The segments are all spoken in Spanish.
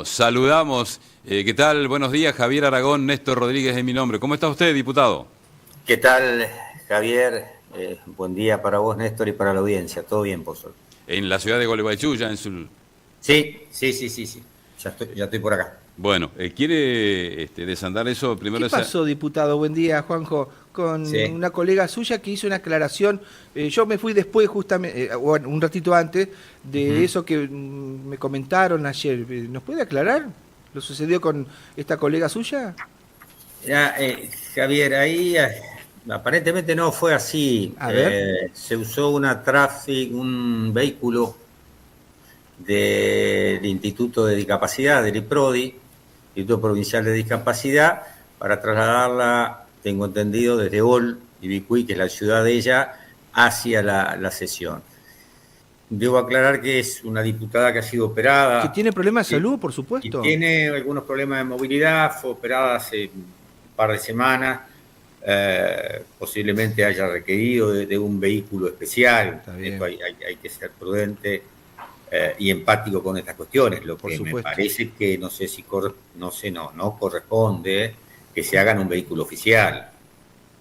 saludamos. ¿Qué tal? Buenos días, Javier Aragón, Néstor Rodríguez es mi nombre. ¿Cómo está usted, diputado? ¿Qué tal, Javier? Buen día para vos, Néstor, y para la audiencia. ¿Todo bien, por suerte? En la ciudad de Gualeguaychú, ya en su... Sí. Ya estoy por acá. Bueno, ¿quiere desandar eso primero? ¿Qué pasó, diputado? Buen día, Juanjo. Con Sí. una colega suya que hizo una aclaración. Yo me fui después, justamente, bueno, un ratito antes, de eso que me comentaron ayer. ¿Nos puede aclarar? ¿Lo sucedió con esta colega suya? Ya, Javier, ahí aparentemente no fue así. A ver. Se usó un vehículo del Instituto de Discapacidad, del IPRODI, Instituto Provincial de Discapacidad, para trasladarla, tengo entendido, desde Ol y Vicuí, que es la ciudad de ella, hacia la sesión. Debo aclarar que es una diputada que ha sido operada. Que tiene problemas de salud, por Y supuesto. tiene algunos problemas de movilidad, fue operada hace un par de semanas, posiblemente haya requerido de un vehículo especial. Esto hay que ser prudente y empático con estas cuestiones. Lo que me parece que no corresponde que se haga en un vehículo oficial,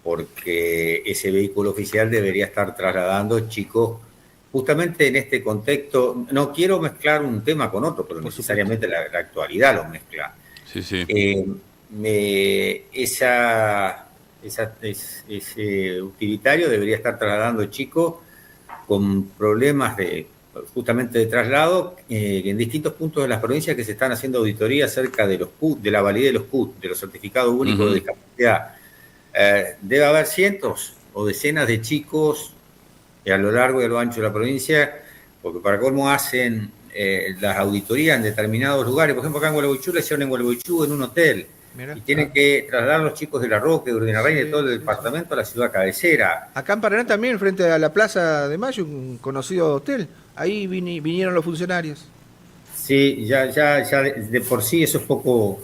porque ese vehículo oficial debería estar trasladando chicos. Justamente en este contexto, no quiero mezclar un tema con otro, pero necesariamente la actualidad lo mezcla. Sí. Ese utilitario debería estar trasladando chicos con problemas justamente de traslado en distintos puntos de las provincias que se están haciendo auditorías acerca de los CUT, de la validez de los CUT, de los certificados únicos de discapacidad. Debe haber cientos o decenas de chicos a lo largo y a lo ancho de la provincia, porque para colmo hacen las auditorías en determinados lugares. Por ejemplo, acá en Gualeguaychú le hicieron en Gualeguaychú en un hotel. Mirá. Y tienen que trasladar a los chicos de La Roque, de Urdangarín, de todo el departamento a la ciudad cabecera. Acá en Paraná también, frente a la Plaza de Mayo, un conocido hotel. Ahí vinieron los funcionarios. Sí, ya de por sí eso es poco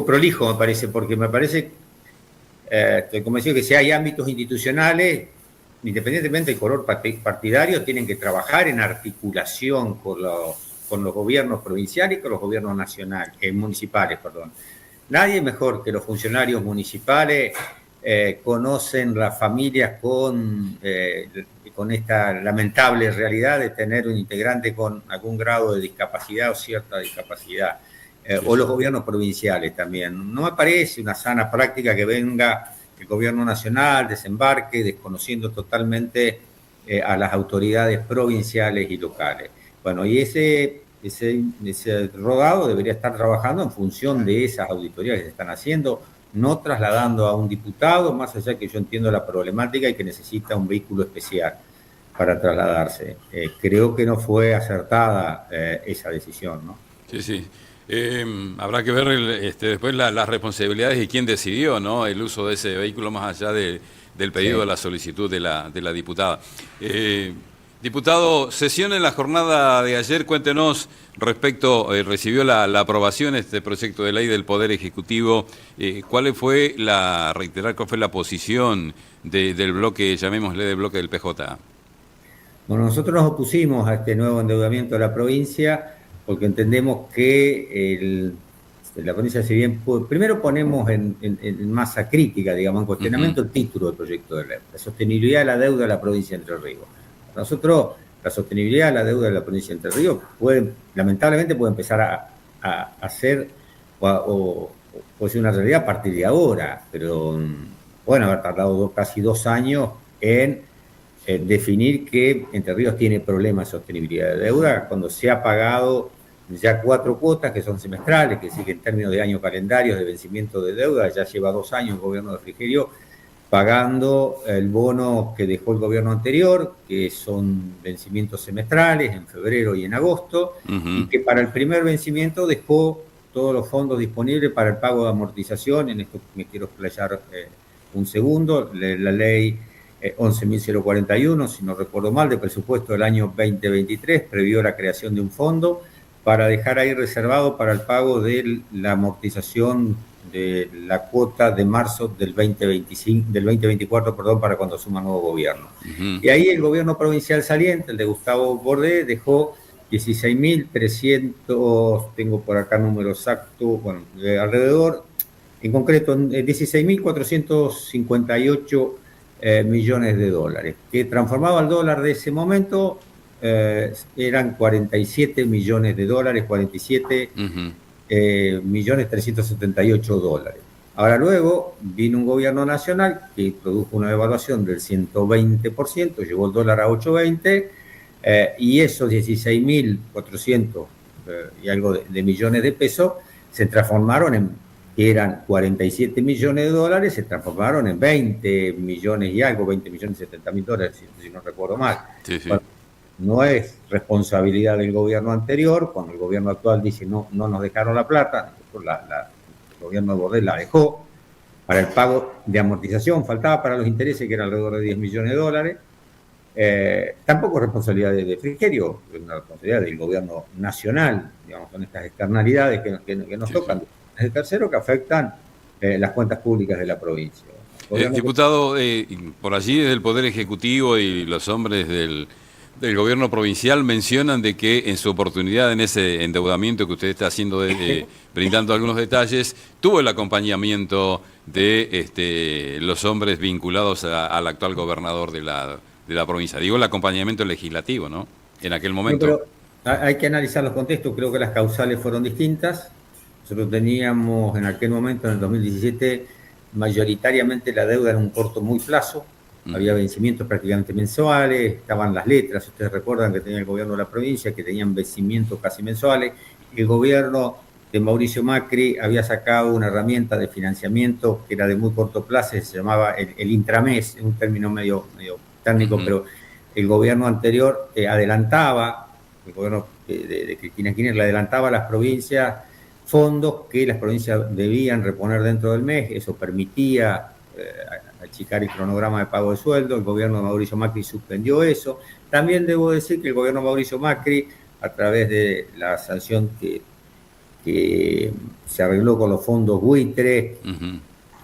prolijo, me parece, porque me parece, estoy convencido que si hay ámbitos institucionales, independientemente del color partidario, tienen que trabajar en articulación con los gobiernos provinciales y con los gobiernos municipales. Nadie mejor que los funcionarios municipales conocen las familias con esta lamentable realidad de tener un integrante con algún grado de discapacidad o cierta discapacidad, o los gobiernos provinciales también. No me parece una sana práctica que venga el gobierno nacional, desembarque, desconociendo totalmente a las autoridades provinciales y locales. Bueno, y ese rodado debería estar trabajando en función de esas auditorías que se están haciendo, no trasladando a un diputado, más allá que yo entiendo la problemática y que necesita un vehículo especial para trasladarse. Creo que no fue acertada esa decisión, ¿no? Sí. Habrá que ver después las responsabilidades y quién decidió, ¿no?, el uso de ese vehículo más allá del pedido de la solicitud de la diputada. Diputado, sesión en la jornada de ayer, cuéntenos respecto, recibió la aprobación este proyecto de ley del Poder Ejecutivo, ¿cuál fue la posición del bloque, llamémosle del bloque del PJ? Bueno, nosotros nos opusimos a este nuevo endeudamiento de la provincia porque entendemos que la provincia, si bien primero ponemos en masa crítica, digamos, en cuestionamiento el título del proyecto de ley, la sostenibilidad de la deuda de la provincia de Entre Ríos. Para nosotros, la sostenibilidad de la deuda de la provincia de Entre Ríos lamentablemente puede empezar a ser o puede ser una realidad a partir de ahora, pero pueden haber tardado casi 2 años en definir que Entre Ríos tiene problemas de sostenibilidad de deuda cuando se ha pagado ya 4 cuotas que son semestrales, que sí que en términos de años calendarios de vencimiento de deuda ya lleva 2 años el gobierno de Frigerio pagando el bono que dejó el gobierno anterior, que son vencimientos semestrales en febrero y en agosto, y que para el primer vencimiento dejó todos los fondos disponibles para el pago de amortización. En esto me quiero explayar un segundo. La ley 11.041, si no recuerdo mal, de presupuesto del año 2023, previó la creación de un fondo para dejar ahí reservado para el pago de la amortización de la cuota de marzo del 2024, para cuando asuma nuevo gobierno. Y ahí el gobierno provincial saliente, el de Gustavo Bordé, dejó 16.300, tengo por acá número exacto, bueno, alrededor, en concreto, 16.458 millones de dólares, que transformado al dólar de ese momento eran 47 millones de dólares, 47 millones 378 dólares. Ahora luego vino un gobierno nacional que produjo una devaluación del 120%, llevó el dólar a 8.20, y esos 16.400 y algo de millones de pesos se transformaron que eran 47 millones de dólares, se transformaron en 20 millones y algo, 20 millones y 70 mil dólares, si no recuerdo mal. Sí, sí. Bueno, no es responsabilidad del gobierno anterior, cuando el gobierno actual dice no nos dejaron la plata, el gobierno de Borrell la dejó para el pago de amortización, faltaba para los intereses que eran alrededor de 10 millones de dólares. Tampoco es responsabilidad de Frigerio, es una responsabilidad del gobierno nacional, digamos, con estas externalidades que nos tocan. El tercero, que afectan las cuentas públicas de la provincia. Diputado, por allí desde el Poder Ejecutivo y los hombres del gobierno provincial mencionan de que en su oportunidad, en ese endeudamiento que usted está haciendo, brindando algunos detalles, tuvo el acompañamiento de los hombres vinculados al actual gobernador de la provincia. Digo, el acompañamiento legislativo, ¿no? En aquel momento. No, pero hay que analizar los contextos, creo que las causales fueron distintas. Nosotros teníamos en aquel momento, en el 2017, mayoritariamente la deuda en un corto muy plazo. Había vencimientos prácticamente mensuales, estaban las letras, ustedes recuerdan que tenía el gobierno de la provincia, que tenían vencimientos casi mensuales. El gobierno de Mauricio Macri había sacado una herramienta de financiamiento que era de muy corto plazo, se llamaba el intramés, un término medio técnico, pero el gobierno anterior adelantaba, el gobierno de Cristina Kirchner le adelantaba a las provincias fondos que las provincias debían reponer dentro del mes, eso permitía achicar el cronograma de pago de sueldo. El gobierno de Mauricio Macri suspendió eso. También debo decir que el gobierno de Mauricio Macri, a través de la sanción que se arregló con los fondos buitre,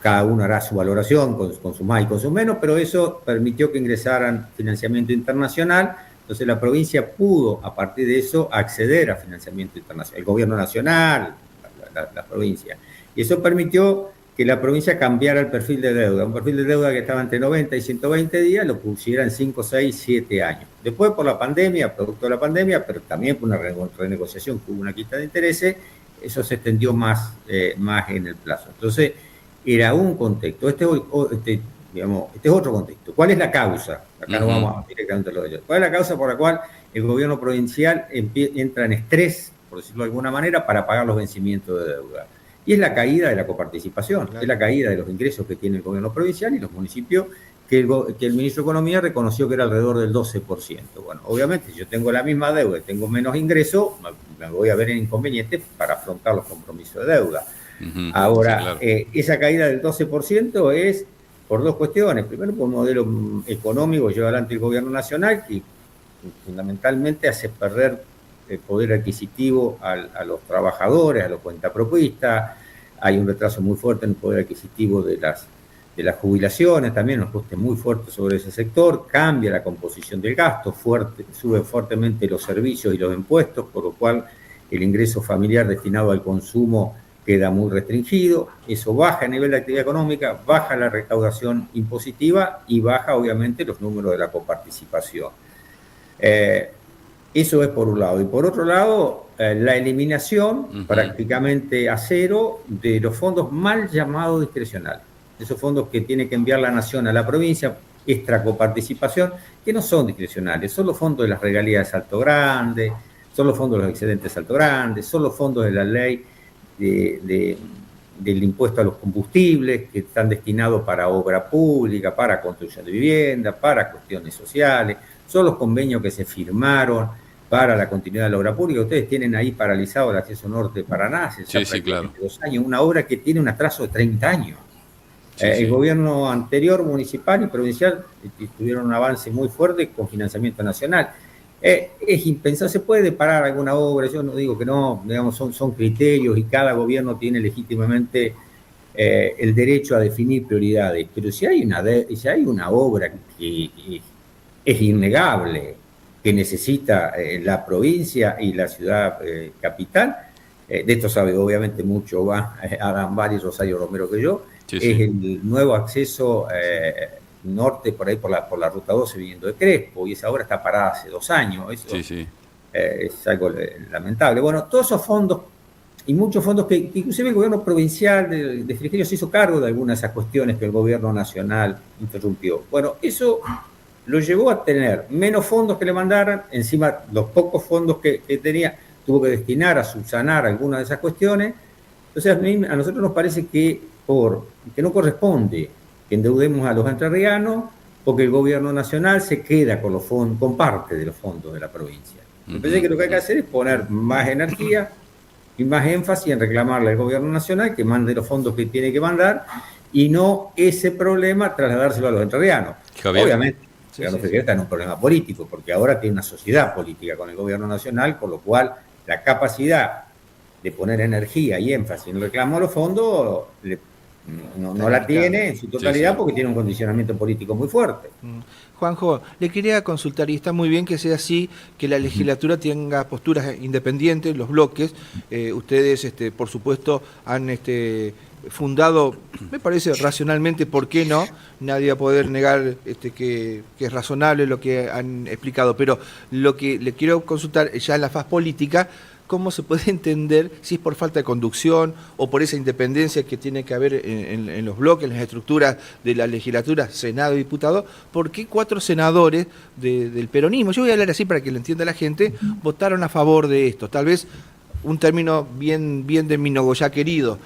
cada uno hará su valoración con su más y con su menos, pero eso permitió que ingresaran financiamiento internacional. Entonces la provincia pudo, a partir de eso, acceder a financiamiento internacional. El gobierno nacional, la provincia. Y eso permitió que la provincia cambiara el perfil de deuda. Un perfil de deuda que estaba entre 90 y 120 días, lo pusiera en 5, 6, 7 años. Después, por la pandemia, producto de la pandemia, pero también por una renegociación que hubo una quita de intereses, eso se extendió más en el plazo. Entonces, era un contexto. Este es otro contexto. ¿Cuál es la causa? Acá no vamos directamente a lo de ellos. ¿Cuál es la causa por la cual el gobierno provincial entra en estrés, por decirlo de alguna manera, para pagar los vencimientos de deuda? Y es la caída de la coparticipación, es la caída de los ingresos que tiene el gobierno provincial y los municipios, que el ministro de Economía reconoció que era alrededor del 12%. Bueno, obviamente, si yo tengo la misma deuda y tengo menos ingresos, me voy a ver en inconveniente para afrontar los compromisos de deuda. Ahora, sí, claro. Esa caída del 12% es por dos cuestiones. Primero, por un modelo económico que lleva adelante el gobierno nacional, que fundamentalmente hace perder el poder adquisitivo a los trabajadores, a los cuentapropistas. Hay un retraso muy fuerte en el poder adquisitivo de las jubilaciones, también un ajuste muy fuerte sobre ese sector. Cambia la composición del gasto, sube fuertemente los servicios y los impuestos, por lo cual el ingreso familiar destinado al consumo queda muy restringido. Eso baja el nivel de actividad económica, baja la recaudación impositiva y baja obviamente los números de la coparticipación. Eso es por un lado. Y por otro lado, la eliminación prácticamente a cero de los fondos mal llamados discrecionales. Esos fondos que tiene que enviar la nación a la provincia, extra coparticipación, que no son discrecionales, son los fondos de las regalías de Salto Grande, son los fondos de los excedentes de Salto Grande, son los fondos de la ley del impuesto a los combustibles, que están destinados para obra pública, para construcción de vivienda, para cuestiones sociales, son los convenios que se firmaron para la continuidad de la obra pública. Ustedes tienen ahí paralizado el acceso norte de Paraná hace claro. 2 años, una obra que tiene un atraso de 30 años. El gobierno anterior, municipal y provincial, tuvieron un avance muy fuerte con financiamiento nacional. Es impensable, se puede parar alguna obra, yo no digo que no, digamos, son criterios y cada gobierno tiene legítimamente el derecho a definir prioridades, pero si hay una obra que es innegable, que necesita la provincia y la ciudad capital. De esto sabe obviamente mucho Adam Bar y Rosario Romero que yo. Sí, es sí. el nuevo acceso norte por ahí por la ruta 12 viniendo de Crespo, y esa obra está parada hace 2 años. Eso Sí, sí. es algo lamentable. Bueno, todos esos fondos y muchos fondos que inclusive el gobierno provincial de Frigerio se hizo cargo de algunas de esas cuestiones que el gobierno nacional interrumpió. Bueno, eso lo llevó a tener menos fondos que le mandaran, encima los pocos fondos que tenía tuvo que destinar a subsanar algunas de esas cuestiones. Entonces a nosotros nos parece que no corresponde que endeudemos a los entrerrianos, porque el gobierno nacional se queda con los fondos, con parte de los fondos de la provincia. Me parece que lo que hay que hacer es poner más energía y más énfasis en reclamarle al gobierno nacional que mande los fondos que tiene que mandar, y no ese problema trasladárselo a los entrerrianos. Javier. Obviamente, el gobierno federal está en un problema político, porque ahora tiene una sociedad política con el gobierno nacional, con lo cual la capacidad de poner energía y énfasis en el reclamo a los fondos no la tiene en su totalidad, porque tiene un condicionamiento político muy fuerte. Juanjo, le quería consultar, y está muy bien que sea así, que la legislatura tenga posturas independientes, los bloques. Ustedes, por supuesto, han fundado, me parece racionalmente, ¿por qué no? Nadie va a poder negar que es razonable lo que han explicado, pero lo que le quiero consultar ya en la faz política, ¿cómo se puede entender si es por falta de conducción o por esa independencia que tiene que haber en los bloques, en las estructuras de la legislatura, Senado y diputado? ¿Por qué 4 senadores del peronismo, yo voy a hablar así para que lo entienda la gente, votaron a favor de esto? Tal vez un término bien de mi Nogoyá querido,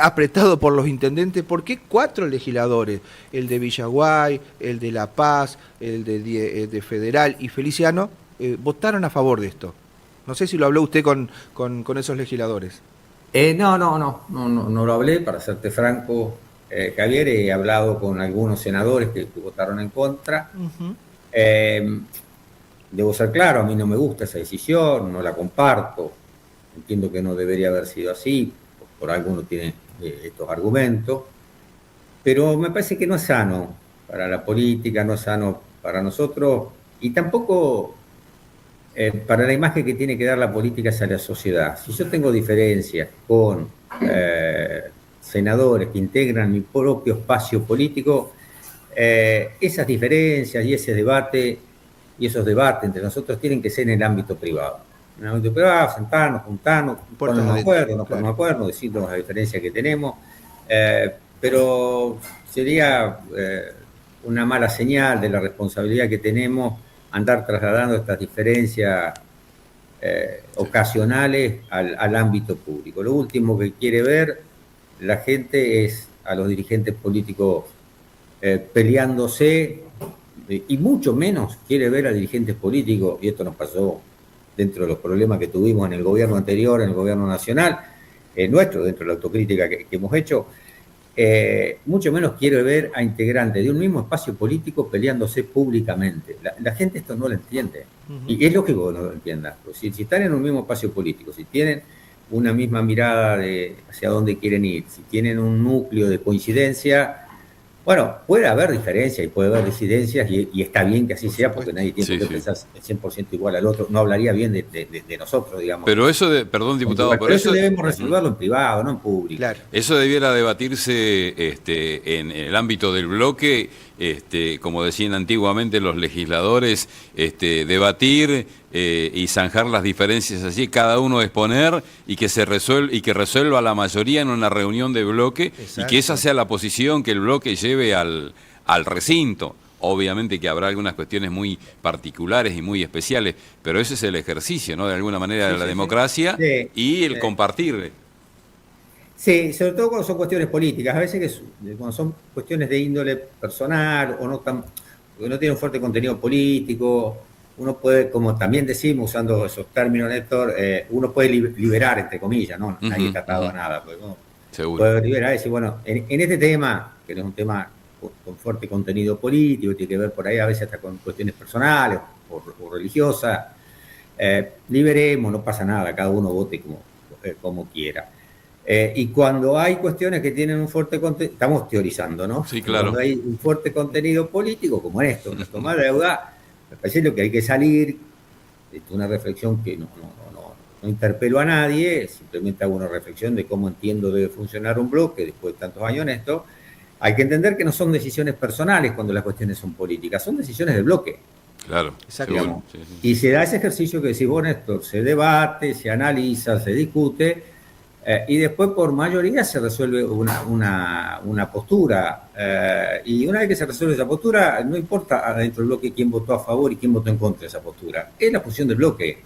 apretado por los intendentes. ¿Por qué 4 legisladores? El de Villaguay, el de La Paz, el de Federal y Feliciano, votaron a favor de esto. No sé si lo habló usted con esos legisladores. No lo hablé, para serte franco, Javier. He hablado con algunos senadores que votaron en contra. Debo ser claro, a mí no me gusta esa decisión, no la comparto. Entiendo que no debería haber sido así, por algo uno tiene estos argumentos, pero me parece que no es sano para la política, no es sano para nosotros, y tampoco para la imagen que tiene que dar la política hacia la sociedad. Si yo tengo diferencias con senadores que integran mi propio espacio político, esas diferencias y ese debate y esos debates entre nosotros tienen que ser en el ámbito privado. En el ámbito privado, sentarnos, juntarnos, ponernos de acuerdo, decirnos las diferencias que tenemos, pero sería una mala señal de la responsabilidad que tenemos andar trasladando estas diferencias ocasionales al ámbito público. Lo último que quiere ver la gente es a los dirigentes políticos peleándose, y mucho menos quiere ver a dirigentes políticos, y esto nos pasó dentro de los problemas que tuvimos en el gobierno anterior, en el gobierno nacional, nuestro, dentro de la autocrítica que hemos hecho, mucho menos quiere ver a integrantes de un mismo espacio político peleándose públicamente. La gente esto no lo entiende. Y es lógico que no lo entienda. Pues si están en un mismo espacio político, si tienen una misma mirada de hacia dónde quieren ir, si tienen un núcleo de coincidencia, bueno, puede haber diferencias y puede haber disidencias, y está bien que así sea, porque nadie tiene que pensar el 100% igual al otro. No hablaría bien de nosotros, digamos. Pero eso, perdón, diputado, pero eso debemos resolverlo en privado, no en público. Claro. Eso debiera debatirse en el ámbito del bloque, como decían antiguamente los legisladores, debatir y zanjar las diferencias así, cada uno exponer y que resuelva la mayoría en una reunión de bloque. Exacto. Y que esa sea la posición que el bloque lleve al recinto. Obviamente que habrá algunas cuestiones muy particulares y muy especiales, pero ese es el ejercicio, ¿no? De alguna manera, de la democracia y el compartir. Sí, sobre todo cuando son cuestiones políticas. A veces cuando son cuestiones de índole personal o no tienen un fuerte contenido político, uno puede, como también decimos usando esos términos, Néstor, uno puede liberar, entre comillas, ¿no? Nadie está atado a nada. Pues, ¿no? Seguro. Puede liberar y decir, bueno, en este tema, que no es un tema con fuerte contenido político, tiene que ver por ahí a veces hasta con cuestiones personales o religiosas, liberemos, no pasa nada, cada uno vote como quiera. Y cuando hay cuestiones que tienen un fuerte contenido, estamos teorizando, ¿no? Sí, claro. Cuando hay un fuerte contenido político, como esto, una toma de deuda, me parece lo que hay que salir una reflexión que no interpelo a nadie, simplemente hago una reflexión de cómo entiendo debe funcionar un bloque después de tantos años en esto. Hay que entender que no son decisiones personales cuando las cuestiones son políticas, son decisiones de bloque. Claro, exacto. sí. Y se da ese ejercicio que decís vos, Néstor, se debate, se analiza, se discute, y después por mayoría se resuelve una postura. Y una vez que se resuelve esa postura, no importa adentro del bloque quién votó a favor y quién votó en contra de esa postura. Es la posición del bloque,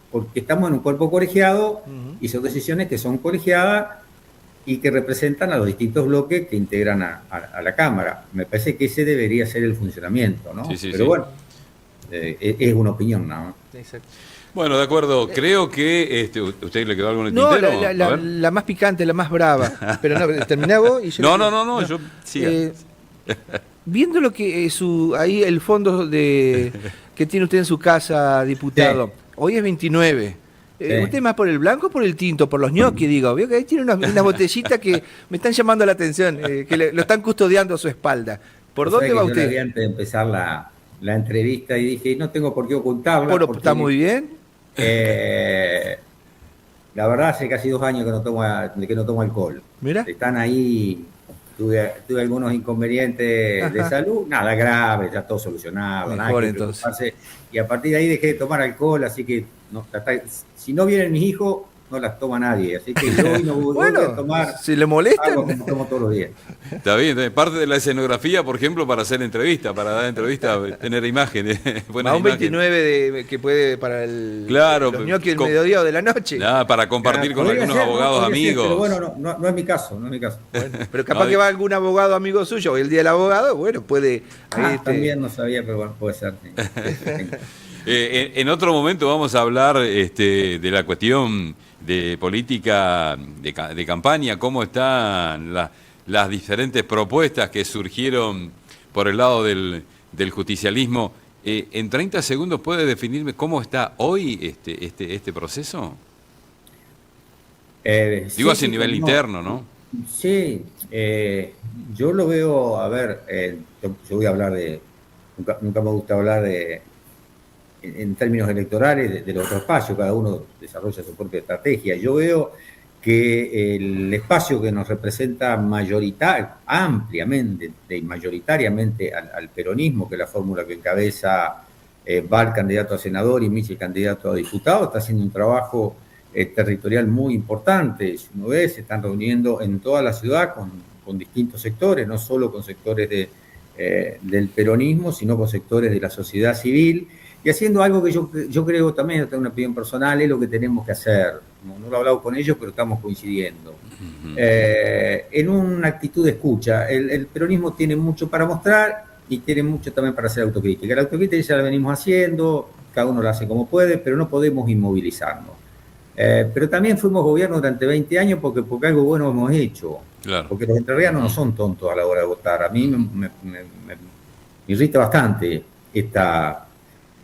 porque estamos en un cuerpo colegiado y son decisiones que son colegiadas y que representan a los distintos bloques que integran a la Cámara. Me parece que ese debería ser el funcionamiento, ¿no? Pero bueno, es una opinión, ¿no? Exacto. Bueno, de acuerdo. Creo que ¿usted le quedó algo en el No, tintero? la más picante, la más brava. Pero no, terminá vos y yo... No, yo siga. Viendo lo que ahí el fondo que tiene usted en su casa, diputado, sí. Hoy es 29. Sí. ¿Usted más por el blanco o por el tinto? Por los ñoquis, digo. Veo que ahí tiene unas botellitas que me están llamando la atención, que lo están custodiando a su espalda. ¿Por dónde va usted? Yo antes de empezar la entrevista y dije, no tengo por qué ocultarla. Bueno, porque, está muy bien. La verdad, hace casi 2 años que no tomo alcohol. Mira. Están ahí, tuve algunos inconvenientes de salud, nada grave, ya todo solucionado. Mejor, nada entonces. Y a partir de ahí dejé de tomar alcohol, así que si no vienen mis hijos, no las toma nadie. Así que yo hoy no voy a tomar. Si le molestan. Algo como tomo todos los días. Está bien, parte de la escenografía, por ejemplo, para hacer entrevistas, para dar entrevistas, tener imágenes. A un 29 que puede para los ñoquis del mediodía o de la noche. Para compartir con algunos abogados amigos. Pero bueno, no es mi caso, no es mi caso. Bueno, pero capaz que va algún abogado amigo suyo, hoy el día del abogado, bueno, puede... También no sabía, pero bueno, puede ser. En otro momento vamos a hablar de la cuestión de política de campaña, cómo están las diferentes propuestas que surgieron por el lado del justicialismo. En 30 segundos, ¿puede definirme cómo está hoy este proceso? Digo así a nivel interno, ¿no? Sí, yo lo veo, a ver, yo voy a hablar nunca me gusta hablar en términos electorales de los otros espacios, cada uno desarrolla su propia estrategia. Yo veo que el espacio que nos representa ampliamente y mayoritariamente al peronismo, que es la fórmula que encabeza va el candidato a senador y Michel candidato a diputado, está haciendo un trabajo territorial muy importante. Si uno ve, se están reuniendo en toda la ciudad con distintos sectores, no solo con sectores del peronismo, sino con sectores de la sociedad civil, y haciendo algo que yo creo también, tengo una opinión personal, es lo que tenemos que hacer. No lo he hablado con ellos, pero estamos coincidiendo. En una actitud de escucha. El peronismo tiene mucho para mostrar y tiene mucho también para hacer autocrítica. La autocrítica ya la venimos haciendo, cada uno la hace como puede, pero no podemos inmovilizarnos. Pero también fuimos gobierno durante 20 años porque algo bueno hemos hecho. Claro. Porque los entrerrianos no son tontos a la hora de votar. A mí me irrita bastante esta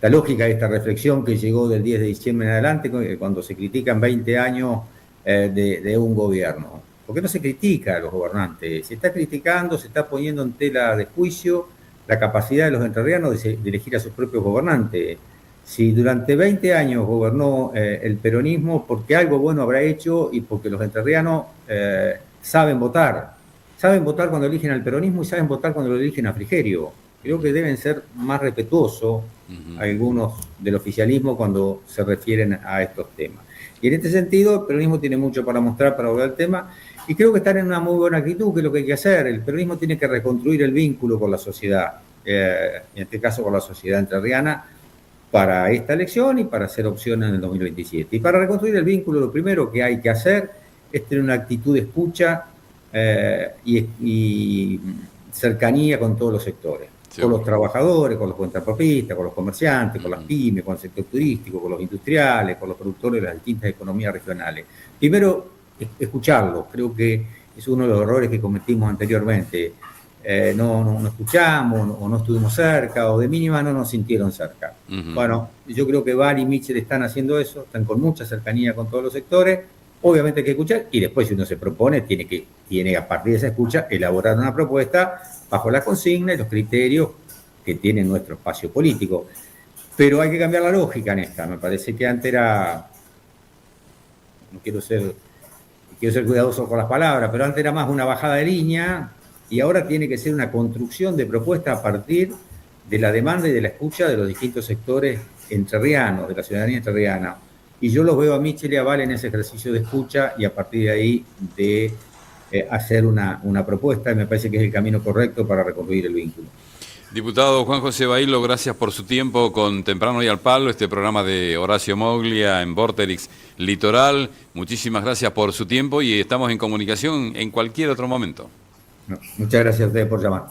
lógica de esta reflexión que llegó del 10 de diciembre en adelante, cuando se critican 20 años de un gobierno. ¿Por qué no se critica a los gobernantes? Se está criticando, se está poniendo en tela de juicio la capacidad de los entrerrianos de elegir a sus propios gobernantes. Si durante 20 años gobernó el peronismo, porque algo bueno habrá hecho y porque los entrerrianos saben votar. Saben votar cuando eligen al peronismo y saben votar cuando lo eligen a Frigerio. Creo que deben ser más respetuosos algunos del oficialismo cuando se refieren a estos temas. Y en este sentido, el peronismo tiene mucho para mostrar, para volver al tema, y creo que están en una muy buena actitud, que es lo que hay que hacer. El peronismo tiene que reconstruir el vínculo con la sociedad, en este caso con la sociedad entrerriana, para esta elección y para hacer opción en el 2027. Y para reconstruir el vínculo, lo primero que hay que hacer es tener una actitud de escucha y cercanía con todos los sectores. Sí. Con los trabajadores, con los contrapropistas, con los comerciantes, con las pymes, con el sector turístico, con los industriales, con los productores de las distintas economías regionales. Primero, escucharlos. Creo que es uno de los errores que cometimos anteriormente. No escuchamos, o no estuvimos cerca, o de mínima no nos sintieron cerca. Bueno, yo creo que Val y Michel están haciendo eso, están con mucha cercanía con todos los sectores. Obviamente hay que escuchar, y después si uno se propone, tiene a partir de esa escucha elaborar una propuesta bajo la consigna y los criterios que tiene nuestro espacio político. Pero hay que cambiar la lógica en esta. Me parece que antes era, no quiero ser cuidadoso con las palabras, pero antes era más una bajada de línea y ahora tiene que ser una construcción de propuestas a partir de la demanda y de la escucha de los distintos sectores entrerrianos, de la ciudadanía entrerriana. Y yo los veo a Michel y a Val en ese ejercicio de escucha y a partir de ahí de hacer una propuesta, y me parece que es el camino correcto para reconstruir el vínculo. Diputado Juan José Bailo, gracias por su tiempo con Temprano y al Palo, este programa de Horacio Moglia en Vorterix Litoral. Muchísimas gracias por su tiempo y estamos en comunicación en cualquier otro momento. No, muchas gracias a ustedes por llamar.